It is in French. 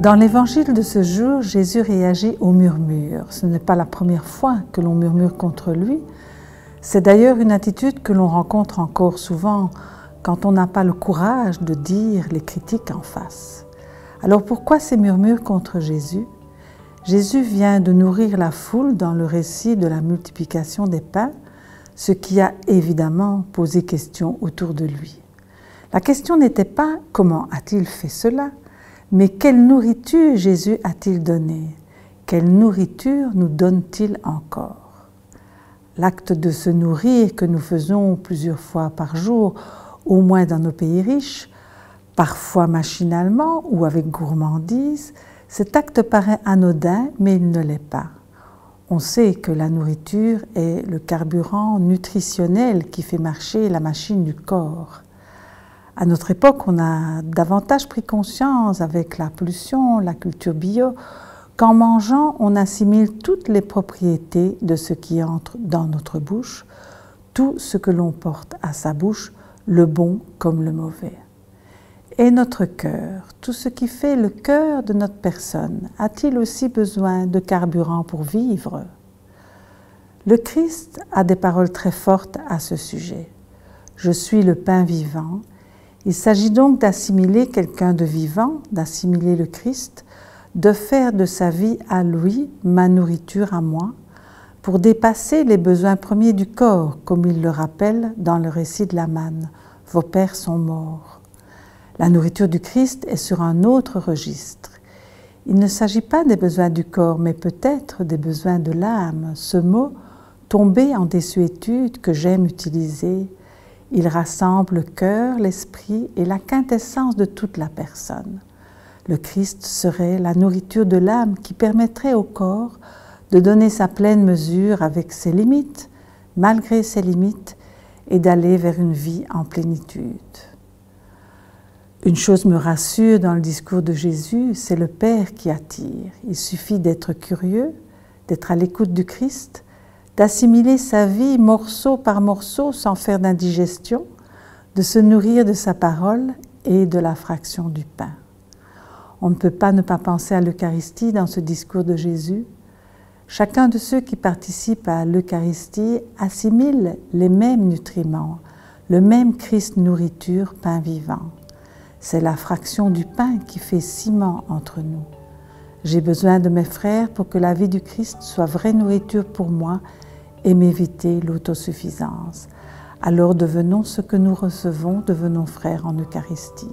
Dans l'évangile de ce jour, Jésus réagit au murmure. Ce n'est pas la première fois que l'on murmure contre lui. C'est d'ailleurs une attitude que l'on rencontre encore souvent quand on n'a pas le courage de dire les critiques en face. Alors pourquoi ces murmures contre Jésus? Jésus vient de nourrir la foule dans le récit de la multiplication des pains, ce qui a évidemment posé question autour de lui. La question n'était pas « comment a-t-il fait cela ?» mais « quelle nourriture Jésus a-t-il donné? Quelle nourriture nous donne-t-il encore ?» L'acte de se nourrir que nous faisons plusieurs fois par jour, au moins dans nos pays riches, parfois machinalement ou avec gourmandise, cet acte paraît anodin, mais il ne l'est pas. On sait que la nourriture est le carburant nutritionnel qui fait marcher la machine du corps. À notre époque, on a davantage pris conscience avec la pollution, la culture bio, qu'en mangeant, on assimile toutes les propriétés de ce qui entre dans notre bouche, tout ce que l'on porte à sa bouche, le bon comme le mauvais. Et notre cœur, tout ce qui fait le cœur de notre personne, a-t-il aussi besoin de carburant pour vivre? Le Christ a des paroles très fortes à ce sujet. « Je suis le pain vivant ». Il s'agit donc d'assimiler quelqu'un de vivant, d'assimiler le Christ, de faire de sa vie à lui, ma nourriture à moi, pour dépasser les besoins premiers du corps, comme il le rappelle dans le récit de la manne. « Vos pères sont morts ». La nourriture du Christ est sur un autre registre. Il ne s'agit pas des besoins du corps, mais peut-être des besoins de l'âme. Ce mot, tombé en désuétude, que j'aime utiliser, il rassemble le cœur, l'esprit et la quintessence de toute la personne. Le Christ serait la nourriture de l'âme qui permettrait au corps de donner sa pleine mesure avec ses limites, malgré ses limites, et d'aller vers une vie en plénitude. Une chose me rassure dans le discours de Jésus, c'est le Père qui attire. Il suffit d'être curieux, d'être à l'écoute du Christ, d'assimiler sa vie morceau par morceau sans faire d'indigestion, de se nourrir de sa parole et de la fraction du pain. On ne peut pas ne pas penser à l'Eucharistie dans ce discours de Jésus. Chacun de ceux qui participent à l'Eucharistie assimile les mêmes nutriments, le même Christ nourriture, pain vivant. C'est la fraction du pain qui fait ciment entre nous. J'ai besoin de mes frères pour que la vie du Christ soit vraie nourriture pour moi et m'éviter l'autosuffisance. Alors devenons ce que nous recevons, devenons frères en Eucharistie.